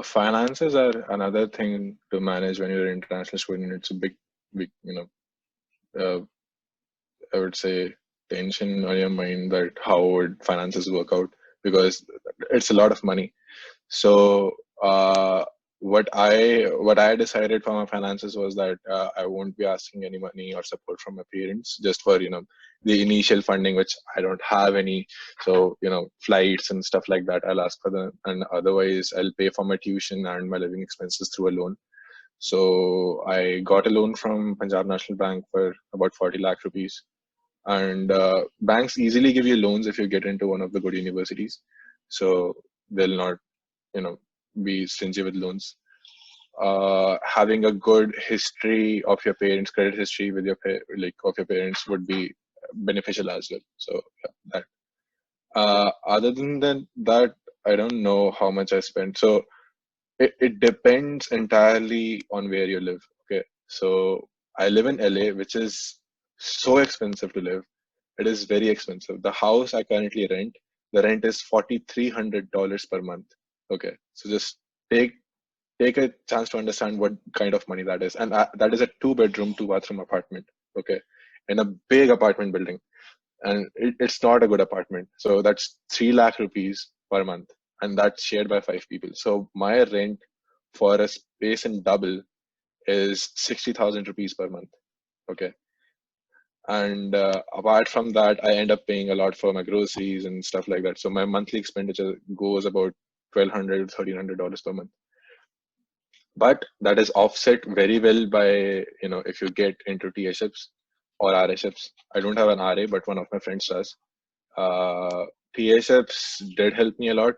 Finances are another thing to manage when you're an international student. It's a big, I would say tension on your mind that how would finances work out, because it's a lot of money. So what I decided for my finances was that I won't be asking any money or support from my parents just for the initial funding, which I don't have any. So flights and stuff like that I'll ask for them, and otherwise I'll pay for my tuition and my living expenses through a loan. So I got a loan from Punjab National Bank for about 40 lakh rupees. And banks easily give you loans if you get into one of the good universities. So they'll not, you know, be stingy with loans. Having a good history of your parents, credit history with of your parents would be beneficial as well. So yeah, that. Other than that, I don't know how much I spent. So it depends entirely on where you live. Okay. So I live in LA, which is so expensive to live. It is very expensive. The house I currently rent, the rent is $4,300 per month. Okay. So just take take a chance to understand what kind of money that is. And that is a two-bedroom, two-bathroom apartment. Okay. In a big apartment building. And it's not a good apartment. So that's 3 lakh rupees per month. And that's shared by 5 people. So my rent for a space in double is 60,000 rupees per month. Okay. And apart from that, I end up paying a lot for my groceries and stuff like that. So my monthly expenditure goes about $1,200, $1,300 per month. But that is offset very well by, if you get into TShips or RShips. I don't have an RA, but one of my friends does. Uh, TShips did help me a lot.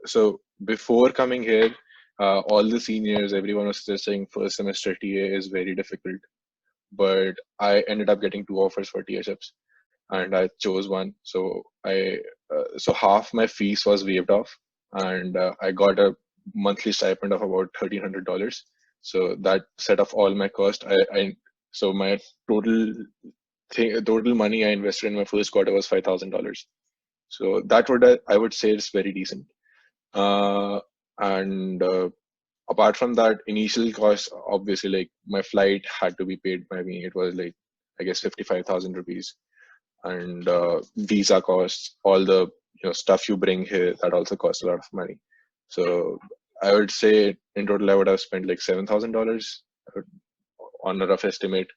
So before coming here, all the seniors, everyone was just saying first semester TA is very difficult. But I ended up getting two offers for TShips, and I chose one. So half my fees was waived off, and I got a monthly stipend of about $1,300. So that set off all my cost. So my total money I invested in my first quarter was $5,000. So that I would say is very decent. And apart from that, initial cost, obviously, like my flight had to be paid by me. It was like, I guess, 55,000 rupees. And visa costs, all the stuff you bring here, that also costs a lot of money. So I would say in total I would have spent like $7,000 on a rough estimate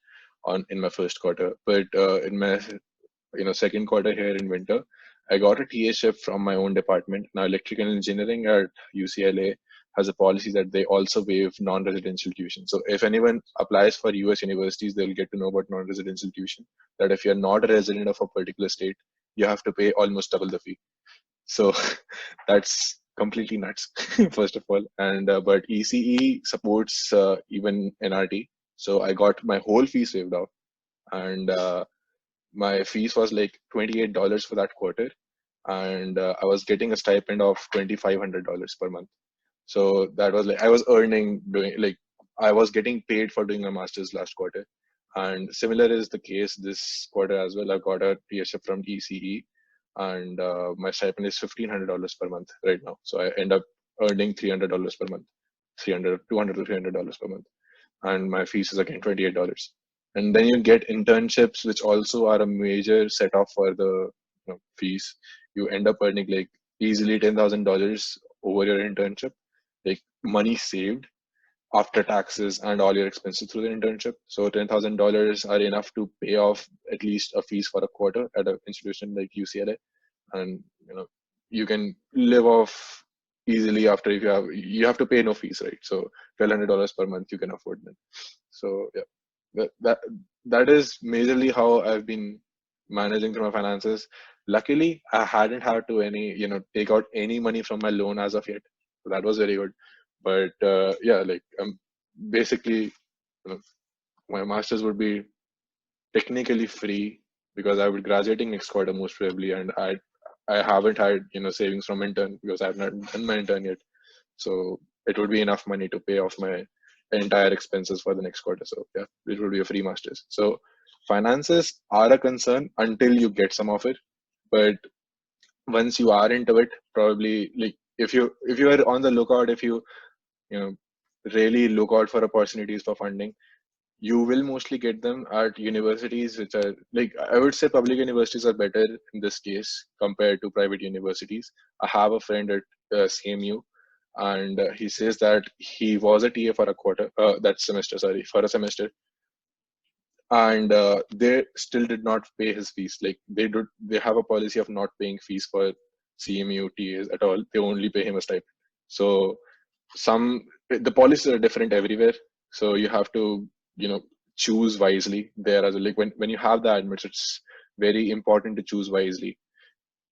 on in my first quarter. But in my second quarter here in winter, I got a TA shift from my own department. Now electrical engineering at UCLA has a policy that they also waive non-residential tuition. So if anyone applies for US universities, they'll get to know about non-residential tuition, that if you're not a resident of a particular state, you have to pay almost double the fee. So that's completely nuts, first of all. And but ECE supports even NRT. So I got my whole fees waived off. And my fees was like $28 for that quarter. And I was getting a stipend of $2,500 per month. So that was like I was earning doing like I was getting paid for doing my master's last quarter. And similar is the case this quarter as well. I got a PSF from ECE, and my stipend is $1,500 per month right now. So I end up earning $300 per month, 200 to $300 per month, and my fees is again $28. And then you get internships, which also are a major set off for the fees. You end up earning like easily $10,000 over your internship, like money saved after taxes and all your expenses through the internship. So $10,000 are enough to pay off at least a fees for a quarter at an institution like UCLA, and you can live off easily after if you have to pay no fees, right? So $1,200 per month you can afford them. So yeah, that is majorly how I've been managing through my finances. Luckily, I hadn't had to take out any money from my loan as of yet. So that was very good. But yeah, like basically, my masters would be technically free because I would be graduating next quarter most probably, and I haven't had savings from intern because I've not done my intern yet. So it would be enough money to pay off my entire expenses for the next quarter. So yeah, it would be a free masters. So finances are a concern until you get some of it, but once you are into it, probably like if you are on the lookout, if you know really look out for opportunities for funding, you will mostly get them at universities which are like, I would say public universities are better in this case compared to private universities. I have a friend at CMU, and he says that he was a TA for a quarter, that semester, sorry, for a semester, and they still did not pay his fees. Like they have a policy of not paying fees for CMU TAs at all. They only pay him a stipend. So the policies are different everywhere. So you have to choose wisely there as well. Like when you have the admits, it's very important to choose wisely.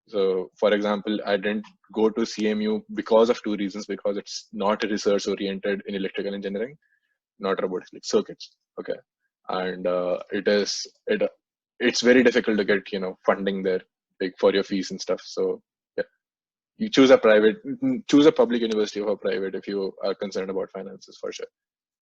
So for example, I didn't go to CMU because of two reasons: because it's not research oriented in electrical engineering, not robotics, like circuits. Okay. And it's very difficult to get funding there, like for your fees and stuff. So yeah, you choose a public university over private if you are concerned about finances, for sure.